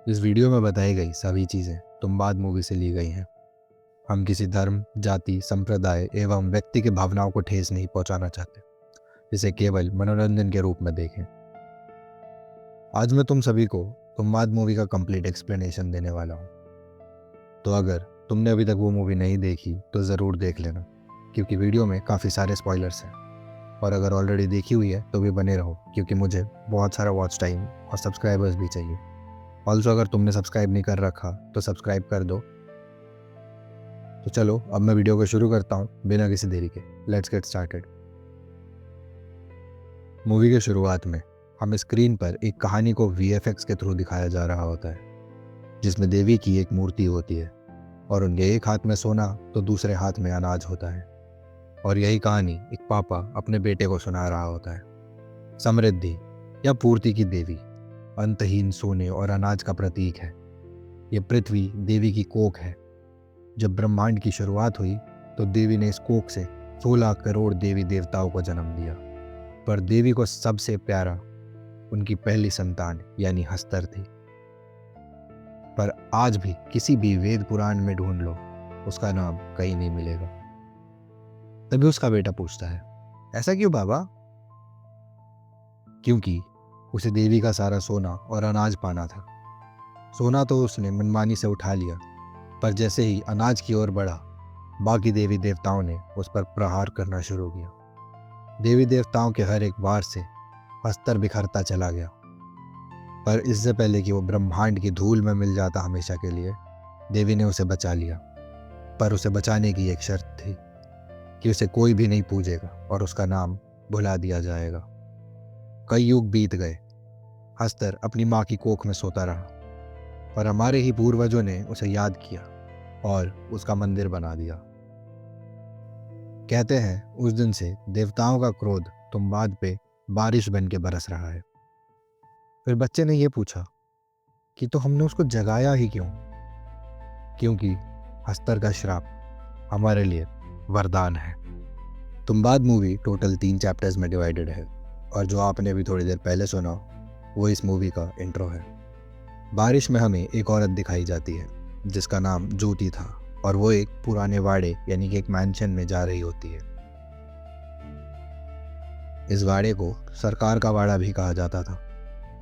इस वीडियो में बताई गई सभी चीज़ें तुम बाद मूवी से ली गई हैं। हम किसी धर्म, जाति, संप्रदाय एवं व्यक्ति की भावनाओं को ठेस नहीं पहुंचाना चाहते। इसे केवल मनोरंजन के रूप में देखें। आज मैं तुम सभी को तुम बाद मूवी का कंप्लीट एक्सप्लेनेशन देने वाला हूँ। तो अगर तुमने अभी तक वो मूवी नहीं देखी तो ज़रूर देख लेना, क्योंकि वीडियो में काफ़ी सारे स्पॉयलर्स हैं। और अगर ऑलरेडी देखी हुई है तो भी बने रहो, क्योंकि मुझे बहुत सारा वॉच टाइम और सब्सक्राइबर्स भी चाहिए। ऑल्सो अगर तुमने सब्सक्राइब नहीं कर रखा तो सब्सक्राइब कर दो। तो चलो अब मैं वीडियो को शुरू करता हूँ बिना किसी देरी के। Let's get started. मूवी के शुरुआत में हमें स्क्रीन पर एक कहानी को VFX के थ्रू दिखाया जा रहा होता है, जिसमें देवी की एक मूर्ति होती है और उनके एक हाथ में सोना तो दूसरे हाथ में अनाज होता है। और यही कहानी एक पापा अपने बेटे को सुना रहा होता है। समृद्धि या पूर्ति की देवी अंतहीन सोने और अनाज का प्रतीक है। ये पृथ्वी देवी की कोख है। जब ब्रह्मांड की शुरुआत हुई तो देवी ने इस कोख से 16 करोड़ देवी देवताओं को जन्म दिया, पर देवी को सबसे प्यारा उनकी पहली संतान यानी हस्तर थी। पर आज भी किसी भी वेद पुराण में ढूंढ लो, उसका नाम कहीं नहीं मिलेगा। तभी उसका बेटा पूछता है, ऐसा क्यों बाबा? क्योंकि उसे देवी का सारा सोना और अनाज पाना था। सोना तो उसने मनमानी से उठा लिया, पर जैसे ही अनाज की ओर बढ़ा, बाकी देवी देवताओं ने उस पर प्रहार करना शुरू किया। देवी देवताओं के हर एक वार से अस्त्र बिखरता चला गया, पर इससे पहले कि वो ब्रह्मांड की धूल में मिल जाता हमेशा के लिए, देवी ने उसे बचा लिया। पर उसे बचाने की एक शर्त थी कि उसे कोई भी नहीं पूजेगा और उसका नाम भुला दिया जाएगा। कई युग बीत गए। हस्तर अपनी माँ की कोख में सोता रहा, पर हमारे ही पूर्वजों ने उसे याद किया और उसका मंदिर बना दिया। कहते हैं उस दिन से देवताओं का क्रोध तुम्बाद पे बारिश बन के बरस रहा है। फिर बच्चे ने यह पूछा कि तो हमने उसको जगाया ही क्यों? क्योंकि हस्तर का श्राप हमारे लिए वरदान है। तुम्बाद मूवी टोटल 3 चैप्टर्स में डिवाइडेड है, और जो आपने अभी थोड़ी देर पहले सुना वो इस मूवी का इंट्रो है। बारिश में हमें एक औरत दिखाई जाती है जिसका नाम ज्योति था, और वो एक पुराने वाड़े यानी कि एक मैंशन में जा रही होती है। इस वाड़े को सरकार का वाड़ा भी कहा जाता था,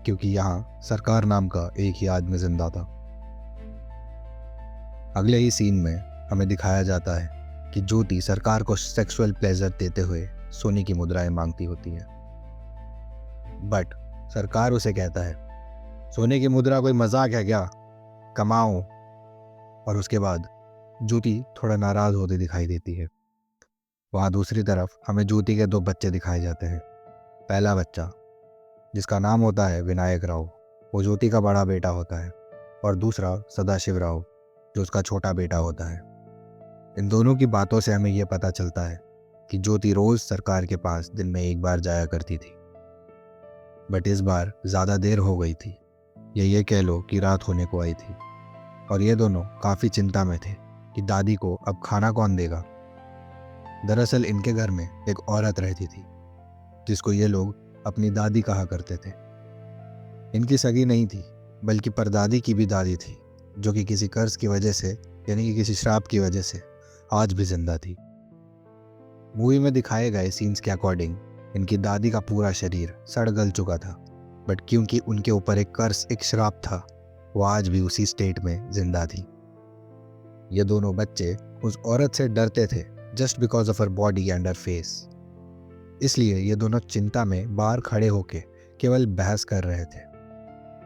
क्योंकि यहाँ सरकार नाम का एक ही आदमी जिंदा था। अगले ही सीन में हमें दिखाया जाता है कि ज्योति सरकार को सेक्सुअल प्लेजर देते हुए सोने की मुद्राएं मांगती होती है, बट सरकार उसे कहता है, सोने की मुद्रा कोई मजाक है क्या, कमाओ। और उसके बाद ज्योति थोड़ा नाराज होती दिखाई देती है। वहाँ दूसरी तरफ हमें ज्योति के 2 बच्चे दिखाए जाते हैं। पहला बच्चा जिसका नाम होता है विनायक राव, वो ज्योति का बड़ा बेटा होता है, और दूसरा सदाशिव राव जो उसका छोटा बेटा होता है। इन दोनों की बातों से हमें यह पता चलता है कि ज्योति रोज सरकार के पास दिन में एक बार जाया करती थी, बट इस बार ज़्यादा देर हो गई थी, या ये कह लो कि रात होने को आई थी। और ये दोनों काफ़ी चिंता में थे कि दादी को अब खाना कौन देगा। दरअसल इनके घर में एक औरत रहती थी जिसको ये लोग अपनी दादी कहा करते थे। इनकी सगी नहीं थी, बल्कि परदादी की भी दादी थी, जो कि किसी कर्ज की वजह से यानी कि किसी श्राप की वजह से आज भी जिंदा थी। मूवी में दिखाए गए सीन्स के अकॉर्डिंग इनकी दादी का पूरा शरीर सड़ गल चुका था, बट क्योंकि उनके ऊपर एक कर्ज, एक श्राप था, वो आज भी उसी स्टेट में जिंदा थी। ये दोनों बच्चे उस औरत से डरते थे just because of her body and her face. इसलिए ये दोनों चिंता में बाहर खड़े होके केवल बहस कर रहे थे।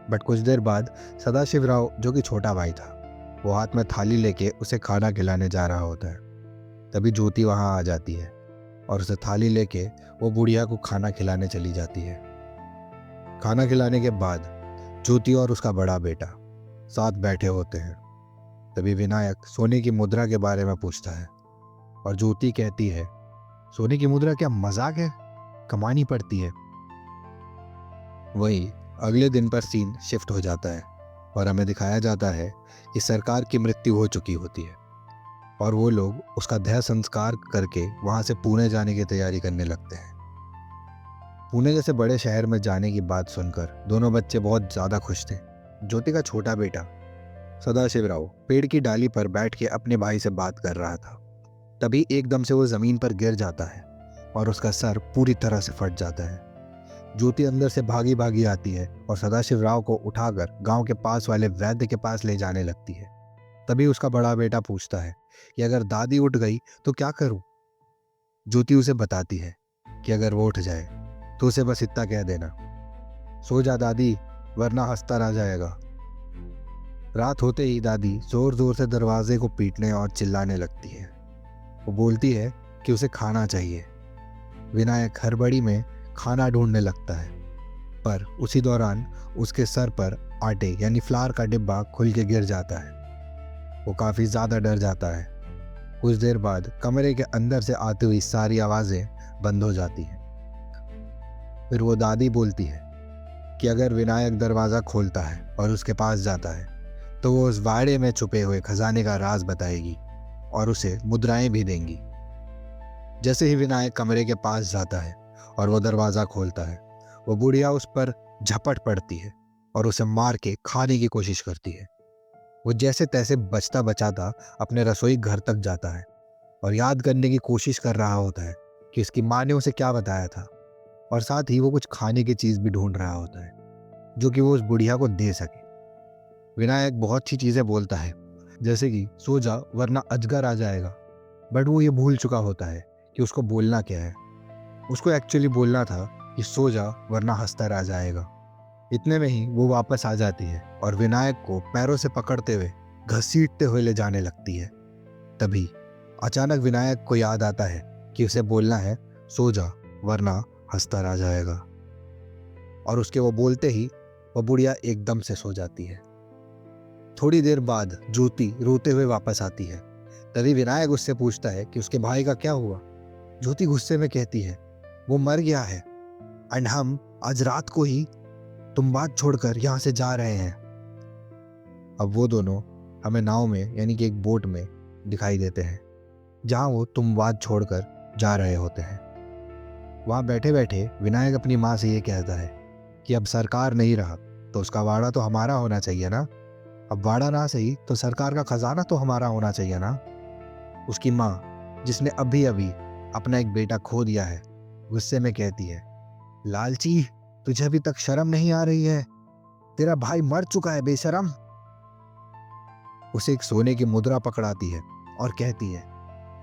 बट कुछ देर बाद सदाशिव राव जो कि छोटा भाई था, वो हाथ में थाली लेके उसे खाना खिलाने जा रहा होता है। तभी ज्योति वहाँ आ जाती है और उसे थाली लेके वो बुढ़िया को खाना खिलाने चली जाती है। खाना खिलाने के बाद ज्योति और उसका बड़ा बेटा साथ बैठे होते हैं। तभी विनायक सोने की मुद्रा के बारे में पूछता है, और ज्योति कहती है, सोने की मुद्रा क्या मजाक है, कमानी पड़ती है। वही अगले दिन पर सीन शिफ्ट हो जाता है और हमें दिखाया जाता है कि सरकार की मृत्यु हो चुकी होती है, और वो लोग उसका देह संस्कार करके वहाँ से पुणे जाने की तैयारी करने लगते हैं। पुणे जैसे बड़े शहर में जाने की बात सुनकर दोनों बच्चे बहुत ज़्यादा खुश थे, ज्योति का छोटा बेटा सदाशिवराव पेड़ की डाली पर बैठ के अपने भाई से बात कर रहा था। तभी एकदम से वो जमीन पर गिर जाता है और उसका सर पूरी तरह से फट जाता है। ज्योति अंदर से भागी भागी आती है और सदाशिवराव को उठाकर गांव के पास वाले वैद्य के पास ले जाने लगती है। तभी उसका बड़ा बेटा पूछता है कि अगर दादी उठ गई तो क्या करूं? ज्योति उसे बताती है कि अगर वो उठ जाए तो उसे बस इतना कह देना, सो जा दादी, वरना हंसता रह जाएगा। रात होते ही दादी जोर जोर से दरवाजे को पीटने और चिल्लाने लगती है। वो बोलती है कि उसे खाना चाहिए। विनायक हड़बड़ी में खाना ढूंढने लगता है, पर उसी दौरान उसके सर पर आटे यानी फ्लावर का डिब्बा खुल के गिर जाता है। वो काफ़ी ज़्यादा डर जाता है। कुछ देर बाद कमरे के अंदर से आती हुई सारी आवाज़ें बंद हो जाती हैं। फिर वो दादी बोलती है कि अगर विनायक दरवाज़ा खोलता है और उसके पास जाता है तो वो उस वाड़े में छुपे हुए खजाने का राज बताएगी और उसे मुद्राएं भी देंगी। जैसे ही विनायक कमरे के पास जाता है और वो दरवाज़ा खोलता है, वो बुढ़िया उस पर झपट पड़ती है और उसे मार के खाने की कोशिश करती है। वो जैसे तैसे बचता बचाता अपने रसोई घर तक जाता है और याद करने की कोशिश कर रहा होता है कि उसकी माँ ने उसे क्या बताया था, और साथ ही वो कुछ खाने की चीज़ भी ढूंढ रहा होता है जो कि वो उस बुढ़िया को दे सके। विनायक बहुत सी चीज़ें बोलता है, जैसे कि सो जा वरना अजगर आ जाएगा, बट वो ये भूल चुका होता है कि उसको बोलना क्या है। उसको एक्चुअली बोलना था कि सो जा वरना हंसता रह जाएगा। इतने में ही वो वापस आ जाती है और विनायक को पैरों से पकड़ते हुए घसीटते हुए ले जाने लगती है। तभी अचानक विनायक को याद आता है कि उसे बोलना है सो जा वरना हंसता रह जाएगा, और उसके वो बोलते ही वो बुढ़िया एकदम से सो जाती है। थोड़ी देर बाद ज्योति रोते हुए वापस आती है। तभी विनायक उससे पूछता है कि उसके भाई का क्या हुआ। ज्योति गुस्से में कहती है वो मर गया है, एंड हम आज रात को ही तुम बात छोड़कर यहाँ से जा रहे हैं। अब वो दोनों हमें नाव में यानी कि एक बोट में दिखाई देते हैं, जहाँ वो तुम बात छोड़कर जा रहे होते हैं। वहाँ बैठे बैठे विनायक अपनी माँ से ये कहता है कि अब सरकार नहीं रहा तो उसका वाड़ा तो हमारा होना चाहिए ना। अब वाड़ा ना सही तो सरकार का खजाना तो हमारा होना चाहिए ना। उसकी माँ, जिसने अभी अभी अपना एक बेटा खो दिया है, गुस्से में कहती है लालची, तुझे अभी तक शर्म नहीं आ रही है? तेरा भाई मर चुका है बेशरम। उसे एक सोने की मुद्रा पकड़ाती है और कहती है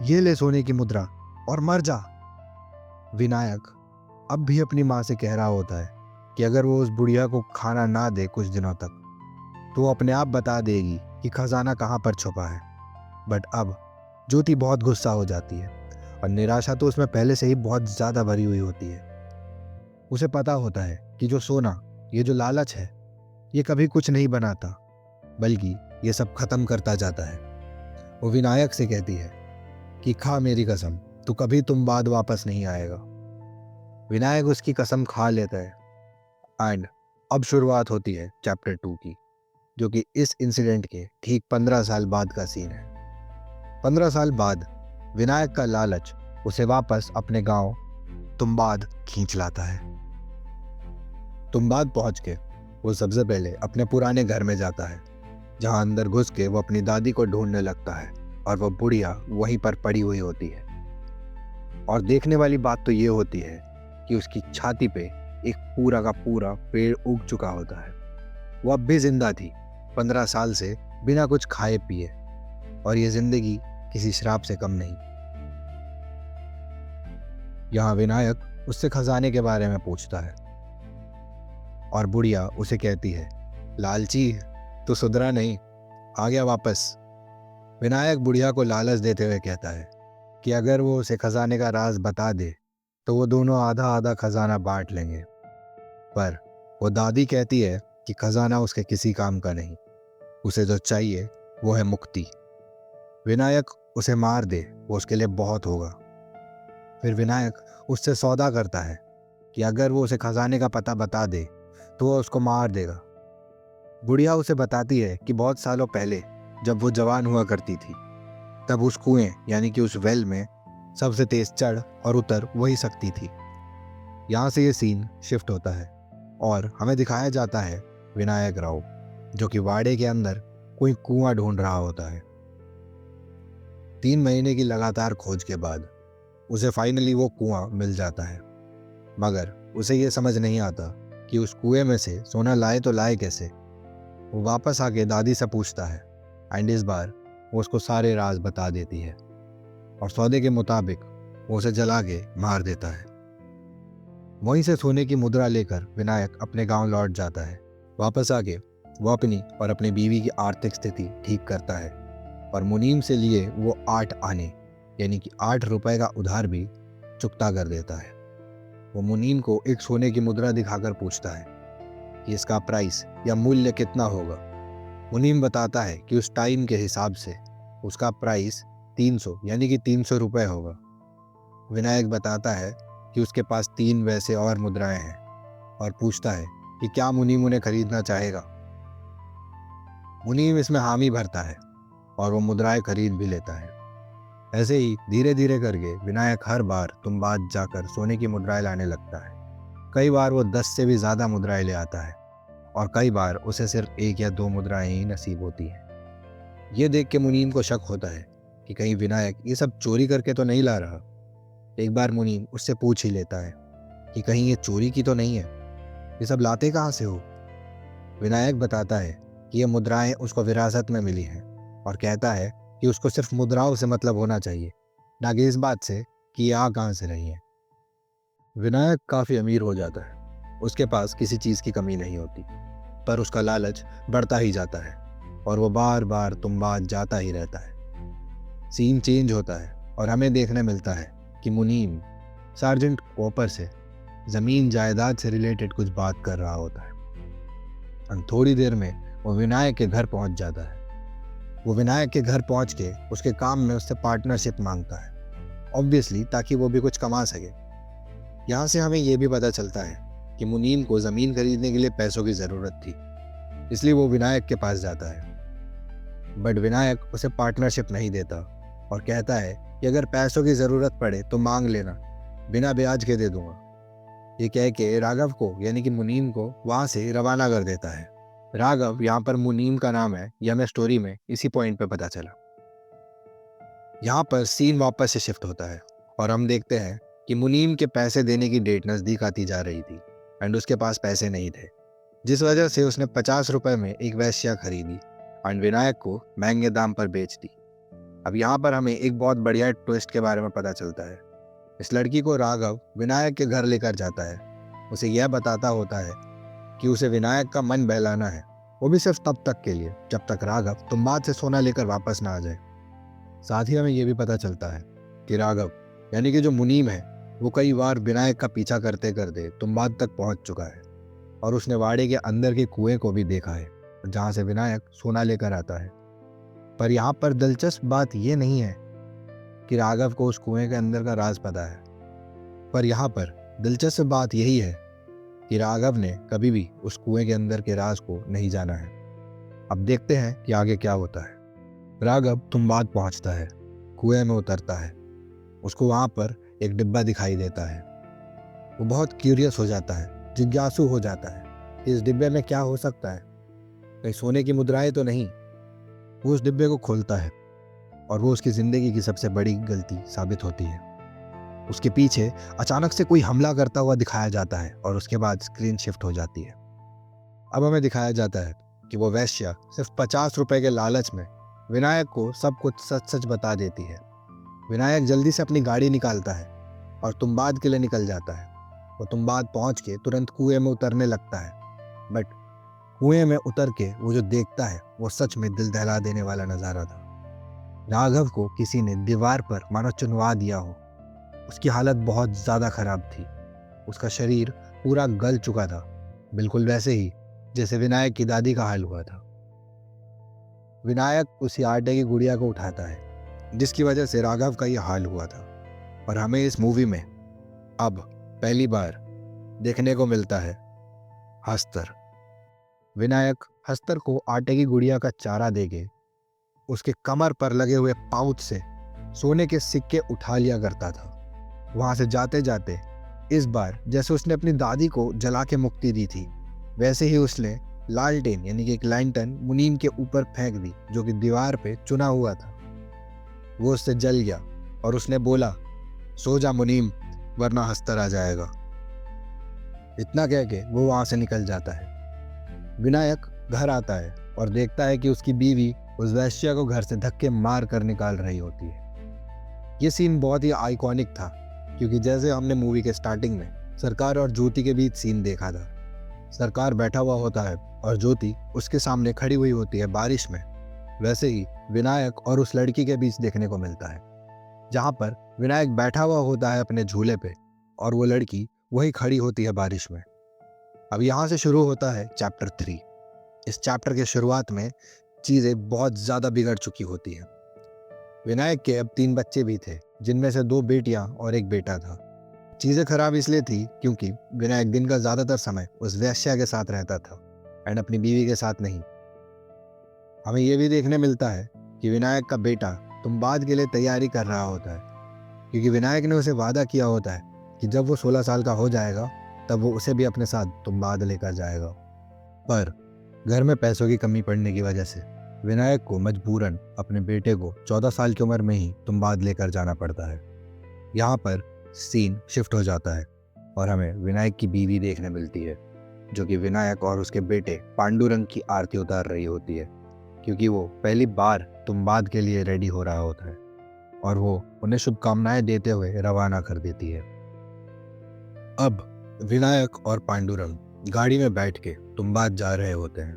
ये ले सोने की मुद्रा और मर जा। विनायक अब भी अपनी माँ से कह रहा होता है कि अगर वो उस बुढ़िया को खाना ना दे कुछ दिनों तक तो वो अपने आप बता देगी कि खजाना कहाँ पर छुपा है। बट अब ज्योति बहुत गुस्सा हो जाती है और निराशा तो उसमें पहले से ही बहुत ज़्यादा भरी हुई होती है। उसे पता होता है कि जो सोना, ये जो लालच है, ये कभी कुछ नहीं बनाता, बल्कि ये सब खत्म करता जाता है। वो विनायक से कहती है कि खा मेरी कसम, तू कभी तुम बाद वापस नहीं आएगा। विनायक उसकी कसम खा लेता है। एंड अब शुरुआत होती है चैप्टर 2 की, जो कि इस इंसिडेंट के ठीक 15 साल बाद का सीन है। 15 साल बाद विनायक का लालच उसे वापस अपने गांव तुम्बाद खींच लाता है। तुम्बाद पहुंच के वो सबसे पहले अपने पुराने घर में जाता है, जहां अंदर घुस के वो अपनी दादी को ढूंढने लगता है और वो बुढ़िया वहीं पर पड़ी हुई होती है। और देखने वाली बात तो ये होती है कि उसकी छाती पे एक पूरा का पूरा पेड़ उग चुका होता है। वो अब भी जिंदा थी, 15 साल से बिना कुछ खाए पिए, और ये जिंदगी किसी श्राप से कम नहीं। यहाँ विनायक उससे खजाने के बारे में पूछता है और बुढ़िया उसे कहती है लालची, तू सुधरा नहीं, आ गया वापस। विनायक बुढ़िया को लालच देते हुए कहता है कि अगर वो उसे खजाने का राज बता दे तो वो दोनों आधा आधा खजाना बांट लेंगे। पर वो दादी कहती है कि खजाना उसके किसी काम का नहीं, उसे जो चाहिए वो है मुक्ति। विनायक उसे मार दे वो उसके लिए बहुत होगा। फिर विनायक उससे सौदा करता है कि अगर वो उसे खजाने का पता बता दे तो वो उसको मार देगा। बुढ़िया उसे बताती है कि बहुत सालों पहले जब वो जवान हुआ करती थी, तब उस कुएं यानी कि उस वेल में सबसे तेज चढ़ और उतर वही सकती थी। यहाँ से ये सीन शिफ्ट होता है और हमें दिखाया जाता है विनायक राव, जो कि वाड़े के अंदर कोई कुआं ढूंढ रहा होता है। 3 महीने की लगातार खोज के बाद उसे फाइनली वो कुआं मिल जाता है, मगर उसे ये समझ नहीं आता कि उस कुएं में से सोना लाए तो लाए कैसे। वो वापस आके दादी से पूछता है एंड इस बार वो उसको सारे राज बता देती है और सौदे के मुताबिक वो उसे जला के मार देता है। वहीं से सोने की मुद्रा लेकर विनायक अपने गांव लौट जाता है। वापस आके वो अपनी और अपनी बीवी की आर्थिक स्थिति ठीक करता है और मुनीम से लिए वो 8 आने यानी कि 8 रुपए का उधार भी चुकता कर देता है। वो मुनीम को एक सोने की मुद्रा दिखाकर पूछता है कि इसका प्राइस या मूल्य कितना होगा। मुनीम बताता है कि उस टाइम के हिसाब से उसका प्राइस 300 यानी कि 300 रुपए होगा। विनायक बताता है कि उसके पास 3 वैसे और मुद्राएं हैं और पूछता है कि क्या मुनीम उन्हें खरीदना चाहेगा। मुनीम इसमें हामी भरता है और वो मुद्राएं खरीद भी लेता है। ऐसे ही धीरे धीरे करके विनायक हर बार तुंबाद जाकर सोने की मुद्राएं लाने लगता है। कई बार वो 10 से भी ज़्यादा मुद्राएं ले आता है और कई बार उसे सिर्फ 1 या 2 मुद्राएं ही नसीब होती हैं। ये देख के मुनीम को शक होता है कि कहीं विनायक ये सब चोरी करके तो नहीं ला रहा। एक बार मुनीम उससे पूछ ही लेता है कि कहीं ये चोरी की तो नहीं है, ये सब लाते कहाँ से हो। विनायक बताता है कि ये मुद्राएं उसको विरासत में मिली हैं और कहता है कि उसको सिर्फ मुद्राओं से मतलब होना चाहिए, ना कि इस बात से कि ये आ कहाँ से रही है। विनायक काफ़ी अमीर हो जाता है, उसके पास किसी चीज़ की कमी नहीं होती, पर उसका लालच बढ़ता ही जाता है और वो बार बार तुंबाद जाता ही रहता है। सीन चेंज होता है और हमें देखने मिलता है कि मुनीम सार्जेंट कॉपर से ज़मीन जायदाद से रिलेटेड कुछ बात कर रहा होता है और थोड़ी देर में वो विनायक के घर पहुंच जाता है। वो विनायक के घर पहुंच के उसके काम में उससे पार्टनरशिप मांगता है, ऑब्वियसली ताकि वो भी कुछ कमा सके। यहाँ से हमें ये भी पता चलता है कि मुनीम को ज़मीन खरीदने के लिए पैसों की ज़रूरत थी, इसलिए वो विनायक के पास जाता है। बट विनायक उसे पार्टनरशिप नहीं देता और कहता है कि अगर पैसों की ज़रूरत पड़े तो मांग लेना, बिना ब्याज के दे दूंगा। ये कह के राघव को यानी कि मुनीम को वहाँ से रवाना कर देता है। राघव यहाँ पर मुनीम का नाम है, यह हमें स्टोरी में इसी पॉइंट पे पता चला। यहाँ पर सीन वापस से शिफ्ट होता है और हम देखते हैं कि मुनीम के पैसे देने की डेट नज़दीक आती जा रही थी एंड उसके पास पैसे नहीं थे, जिस वजह से उसने 50 रुपए में एक वैश्या खरीदी एंड विनायक को महंगे दाम पर बेच दी। अब यहाँ पर हमें एक बहुत बढ़िया ट्विस्ट के बारे में पता चलता है। इस लड़की को राघव विनायक के घर लेकर जाता है। उसे यह बताता होता है कि उसे विनायक का मन बहलाना है, वो भी सिर्फ तब तक के लिए जब तक राघव तुंबाद से सोना लेकर वापस ना आ जाए। साथ ही हमें यह भी पता चलता है कि राघव यानी कि जो मुनीम है वो कई बार विनायक का पीछा करते करते तुंबाद तक पहुंच चुका है और उसने वाड़े के अंदर के कुएं को भी देखा है जहां से विनायक सोना लेकर आता है। पर यहाँ पर दिलचस्प बात यह नहीं है कि राघव को उस कुएं के अंदर का राज पता है, पर यहाँ पर दिलचस्प बात यही है कि राघव ने कभी भी उस कुएं के अंदर के राज को नहीं जाना है। अब देखते हैं कि आगे क्या होता है। राघव तुंबाद पहुंचता है, कुएं में उतरता है। उसको वहां पर एक डिब्बा दिखाई देता है। वो बहुत क्यूरियस हो जाता है, जिज्ञासु हो जाता है कि इस डिब्बे में क्या हो सकता है, कहीं सोने की मुद्राएं तो नहीं। वो उस डिब्बे को खोलता है और वो उसकी ज़िंदगी की सबसे बड़ी गलती साबित होती है। उसके पीछे अचानक से कोई हमला करता हुआ दिखाया जाता है और उसके बाद स्क्रीन शिफ्ट हो जाती है। अब हमें दिखाया जाता है कि वो वैश्या सिर्फ 50 रुपए के लालच में विनायक को सब कुछ सच सच बता देती है। विनायक जल्दी से अपनी गाड़ी निकालता है और तुंबाद के लिए निकल जाता है। वो तुंबाद पहुंच के तुरंत कुएं में उतरने लगता है, बट कुएं में उतर के वो जो देखता है वो सच में दिल दहला देने वाला नज़ारा था। राघव को किसी ने दीवार पर मानो चुनवा दिया हो। उसकी हालत बहुत ज़्यादा खराब थी। उसका शरीर पूरा गल चुका था, बिल्कुल वैसे ही जैसे विनायक की दादी का हाल हुआ था। विनायक उसी आटे की गुड़िया को उठाता है जिसकी वजह से राघव का यह हाल हुआ था। और हमें इस मूवी में अब पहली बार देखने को मिलता है हस्तर। विनायक हस्तर को आटे की गुड़िया का चारा देके उसके कमर पर लगे हुए पाउच से सोने के सिक्के उठा लिया करता था। वहां से जाते जाते इस बार जैसे उसने अपनी दादी को जला के मुक्ति दी थी, वैसे ही उसने लालटेन यानी कि एक लैंटर्न मुनीम के ऊपर फेंक दी जो कि दीवार पे चुना हुआ था। वो उससे जल गया और उसने बोला, सो जा मुनीम, वरना हस्तर आ जाएगा। इतना कह के वो वहां से निकल जाता है। विनायक घर आता है और देखता है कि उसकी बीवी उस वैश्या को घर से धक्के मार कर निकाल रही होती है। ये सीन बहुत ही आइकॉनिक था क्योंकि जैसे हमने मूवी के स्टार्टिंग में सरकार और ज्योति के बीच सीन देखा था, सरकार बैठा हुआ होता है और ज्योति उसके सामने खड़ी हुई होती है बारिश में, वैसे ही विनायक और उस लड़की के बीच देखने को मिलता है, जहां पर विनायक बैठा हुआ होता है अपने झूले पे और वो लड़की वही खड़ी होती है बारिश में। अब यहाँ से शुरू होता है चैप्टर 3। इस चैप्टर के शुरुआत में चीजें बहुत ज्यादा बिगड़ चुकी होती हैं। विनायक के अब 3 बच्चे भी थे, जिनमें से 2 बेटियां और एक बेटा था। चीजें खराब इसलिए थी क्योंकि विनायक दिन का ज्यादातर समय उस वैश्या के साथ रहता था एंड अपनी बीवी के साथ नहीं। हमें यह भी देखने मिलता है कि विनायक का बेटा तुम्बाद के लिए तैयारी कर रहा होता है क्योंकि विनायक ने उसे वादा किया होता है कि जब वो 16 साल का हो जाएगा तब वो उसे भी अपने साथ तुम्बाद लेकर जाएगा। पर घर में पैसों की कमी पड़ने की वजह से विनायक को मजबूरन अपने बेटे को 14 साल की उम्र में ही तुम्बाद लेकर जाना पड़ता है। यहाँ पर सीन शिफ्ट हो जाता है और हमें विनायक की बीवी देखने मिलती है जो कि विनायक और उसके बेटे पांडुरंग की आरती उतार रही होती है क्योंकि वो पहली बार तुम्बाद के लिए रेडी हो रहा होता है और वो उन्हें शुभकामनाएं देते हुए रवाना कर देती है। अब विनायक और पांडुरंग गाड़ी में बैठ के तुम्बाद जा रहे होते हैं।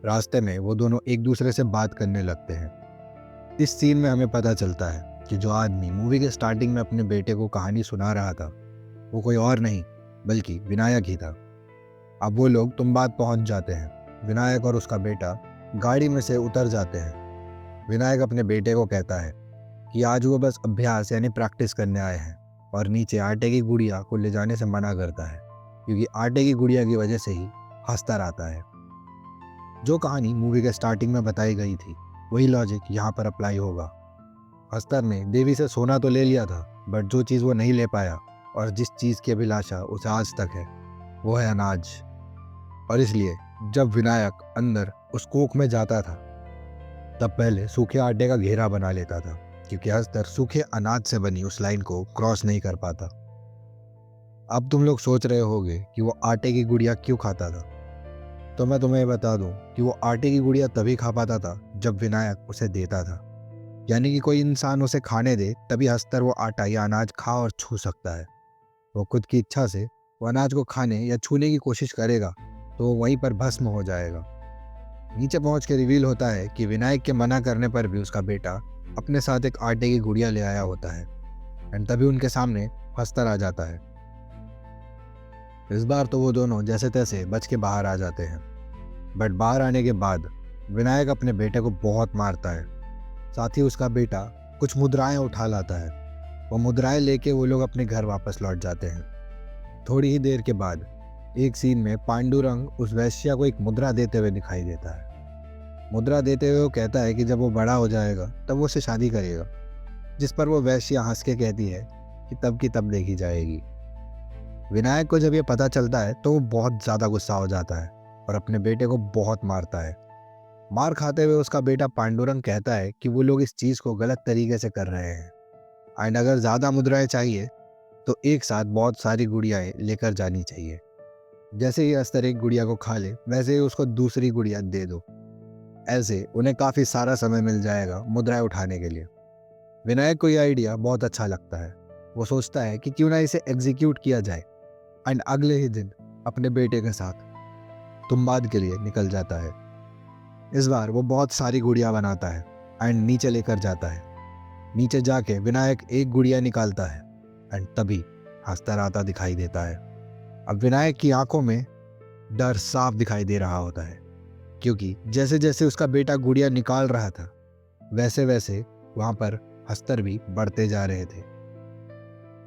रास्ते में वो दोनों एक दूसरे से बात करने लगते हैं। इस सीन में हमें पता चलता है कि जो आदमी मूवी के स्टार्टिंग में अपने बेटे को कहानी सुना रहा था वो कोई और नहीं बल्कि विनायक ही था। अब वो लोग तुम्बाद पहुंच जाते हैं। विनायक और उसका बेटा गाड़ी में से उतर जाते हैं। विनायक अपने बेटे को कहता है कि आज वो बस अभ्यास यानी प्रैक्टिस करने आए हैं और नीचे आटे की गुड़िया को ले जाने से मना करता है क्योंकि आटे की गुड़िया की वजह से ही हस्तर आता है। जो कहानी मूवी के स्टार्टिंग में बताई गई थी वही लॉजिक यहाँ पर अप्लाई होगा। हस्तर ने देवी से सोना तो ले लिया था बट जो चीज़ वो नहीं ले पाया और जिस चीज़ की अभिलाषा उसे आज तक है वो है अनाज। और इसलिए जब विनायक अंदर उस कोख में जाता था तब पहले सूखे आटे का घेरा बना लेता था क्योंकि हस्तर सूखे अनाज से बनी उस लाइन को क्रॉस नहीं कर पाता। अब तुम लोग सोच रहे होगे कि वो आटे की गुड़िया क्यों खाता था, तो मैं तुम्हें बता दूं कि वो आटे की गुड़िया तभी खा पाता था जब विनायक उसे देता था। यानी कि कोई इंसान उसे खाने दे तभी हस्तर वो आटा या अनाज खा और छू सकता है। वो खुद की इच्छा से वो अनाज को खाने या छूने की कोशिश करेगा तो वो वहीं पर भस्म हो जाएगा। नीचे पहुंच के रिवील होता है कि विनायक के मना करने पर भी उसका बेटा अपने साथ एक आटे की गुड़िया ले आया होता है एंड तभी उनके सामने हस्तर आ जाता है। इस बार तो वो दोनों जैसे तैसे बच के बाहर आ जाते हैं बट बाहर आने के बाद विनायक अपने बेटे को बहुत मारता है। साथ ही उसका बेटा कुछ मुद्राएं उठा लाता है। वो मुद्राएं लेके वो लोग अपने घर वापस लौट जाते हैं। थोड़ी ही देर के बाद एक सीन में पांडुरंग उस वैश्या को एक मुद्रा देते हुए दिखाई देता है। मुद्रा देते हुए वो कहता है कि जब वो बड़ा हो जाएगा तब वो उससे शादी करेगा, जिस पर वो वैश्या हंस के कहती है कि तब की तब देखी जाएगी। विनायक को जब ये पता चलता है तो वो बहुत ज़्यादा गुस्सा हो जाता है और अपने बेटे को बहुत मारता है। मार खाते हुए उसका बेटा पांडुरंग कहता है कि वो लोग इस चीज़ को गलत तरीके से कर रहे हैं एंड अगर ज़्यादा मुद्राएं चाहिए तो एक साथ बहुत सारी गुड़ियाएं लेकर जानी चाहिए। जैसे ही अस्तर एक गुड़िया को खा ले वैसे ही उसको दूसरी गुड़िया दे दो। ऐसे उन्हें काफ़ी सारा समय मिल जाएगा मुद्राएं उठाने के लिए। विनायक को यह आइडिया बहुत अच्छा लगता है। वो सोचता है कि क्यों ना इसे एग्जीक्यूट किया जाए एंड अगले ही दिन अपने बेटे के साथ तुम्बाद के लिए निकल जाता है। इस बार वो बहुत सारी गुड़िया बनाता है एंड नीचे लेकर जाता है। नीचे जाके विनायक एक गुड़िया निकालता है एंड तभी हस्तर आता दिखाई देता है। अब विनायक की आंखों में डर साफ दिखाई दे रहा होता है क्योंकि जैसे जैसे उसका बेटा गुड़िया निकाल रहा था वैसे वैसे वहां पर हस्तर भी बढ़ते जा रहे थे।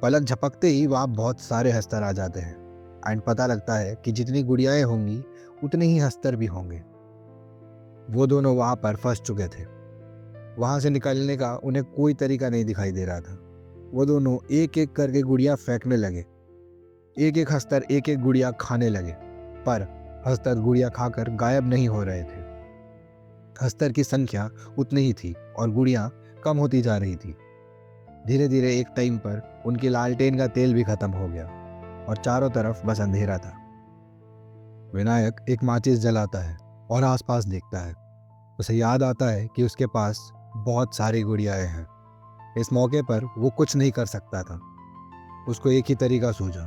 पलक झपकते ही वहां बहुत सारे हस्तर आ जाते हैं एंड पता लगता है कि जितनी गुड़ियाएं होंगी उतने ही हस्तर भी होंगे। वो दोनों वहां पर फंस चुके थे। वहां से निकलने का उन्हें कोई तरीका नहीं दिखाई दे रहा था। वो दोनों एक एक करके गुड़िया फेंकने लगे। एक एक हस्तर एक एक गुड़िया खाने लगे पर हस्तर गुड़िया खाकर गायब नहीं हो रहे थे। हस्तर की संख्या उतनी ही थी और गुड़िया कम होती जा रही थी। धीरे धीरे एक टाइम पर उनकी लालटेन का तेल भी खत्म हो गया और चारों तरफ बस अंधेरा था। विनायक एक माचिस जलाता है और आसपास देखता है। उसे याद आता है कि उसके पास बहुत सारी गुड़ियाएं हैं। इस मौके पर वो कुछ नहीं कर सकता था। उसको एक ही तरीका सूझा,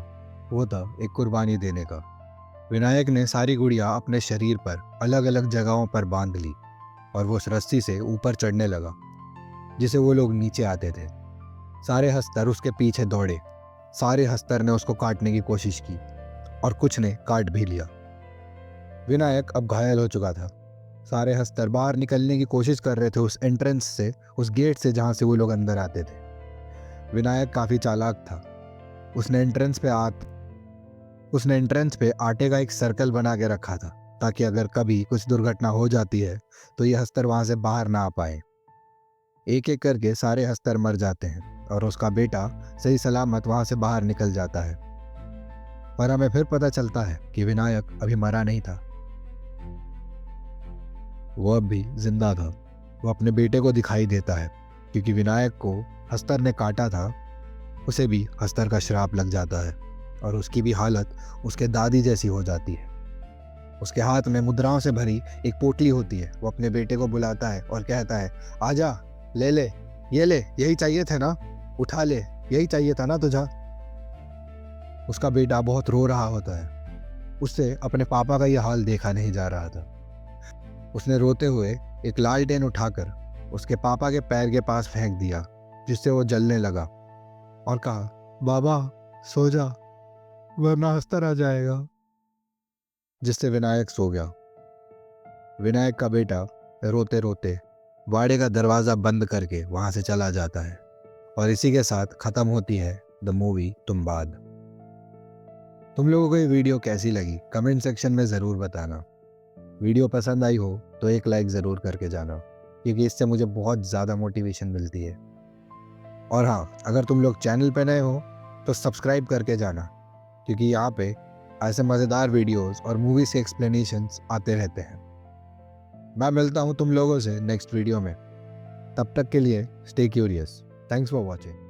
वो था एक कुर्बानी देने का। विनायक ने सारी गुड़िया अपने शरीर पर अलग अलग जगहों पर बांध ली और वो उस रस्सी से ऊपर चढ़ने लगा जिसे वो लोग नीचे आते थे। सारे हस्तर उसके पीछे दौड़े। सारे हस्तर ने उसको काटने की कोशिश की और कुछ ने काट भी लिया। विनायक अब घायल हो चुका था। सारे हस्तर बाहर निकलने की कोशिश कर रहे थे उस एंट्रेंस से, उस गेट से जहां से वो लोग अंदर आते थे। विनायक काफी चालाक था। उसने एंट्रेंस पे आटे का एक सर्कल बना के रखा था ताकि अगर कभी कुछ दुर्घटना हो जाती है तो ये हस्तर वहां से बाहर ना आ पाए। एक एक करके सारे हस्तर मर जाते हैं और उसका बेटा सही सलामत वहां से बाहर निकल जाता है। पर हमें फिर पता चलता है कि विनायक अभी मरा नहीं था। वो अब भी जिंदा था। वो अपने बेटे को दिखाई देता है क्योंकि विनायक को हस्तर ने काटा था। उसे भी हस्तर का श्राप लग जाता है और उसकी भी हालत उसके दादी जैसी हो जाती है। उसके हाथ में मुद्राओं से भरी एक पोटली होती है। वो अपने बेटे को बुलाता है और कहता है, आजा, ले ले, ये ले, यही चाहिए थे ना, उठा ले, यही चाहिए था ना तुझा। उसका बेटा बहुत रो रहा होता है। उससे अपने पापा का यह हाल देखा नहीं जा रहा था। उसने रोते हुए एक लालटेन उठाकर उसके पापा के पैर के पास फेंक दिया जिससे वो जलने लगा और कहा, बाबा सो जा, वरना हस्तर आ जाएगा। जिससे विनायक सो गया। विनायक का बेटा रोते रोते बाड़े का दरवाज़ा बंद करके वहाँ से चला जाता है और इसी के साथ ख़त्म होती है द मूवी तुम्बाद। तुम लोगों को ये वीडियो कैसी लगी कमेंट सेक्शन में ज़रूर बताना। वीडियो पसंद आई हो तो एक लाइक ज़रूर करके जाना क्योंकि इससे मुझे बहुत ज़्यादा मोटिवेशन मिलती है। और हाँ, अगर तुम लोग चैनल पे नए हो तो सब्सक्राइब करके जाना क्योंकि यहाँ पे ऐसे मज़ेदार वीडियोस और मूवीज़ के एक्सप्लेनेशंस आते रहते हैं। मैं मिलता हूँ तुम लोगों से नेक्स्ट वीडियो में। तब तक के लिए stay curious. Thanks for watching.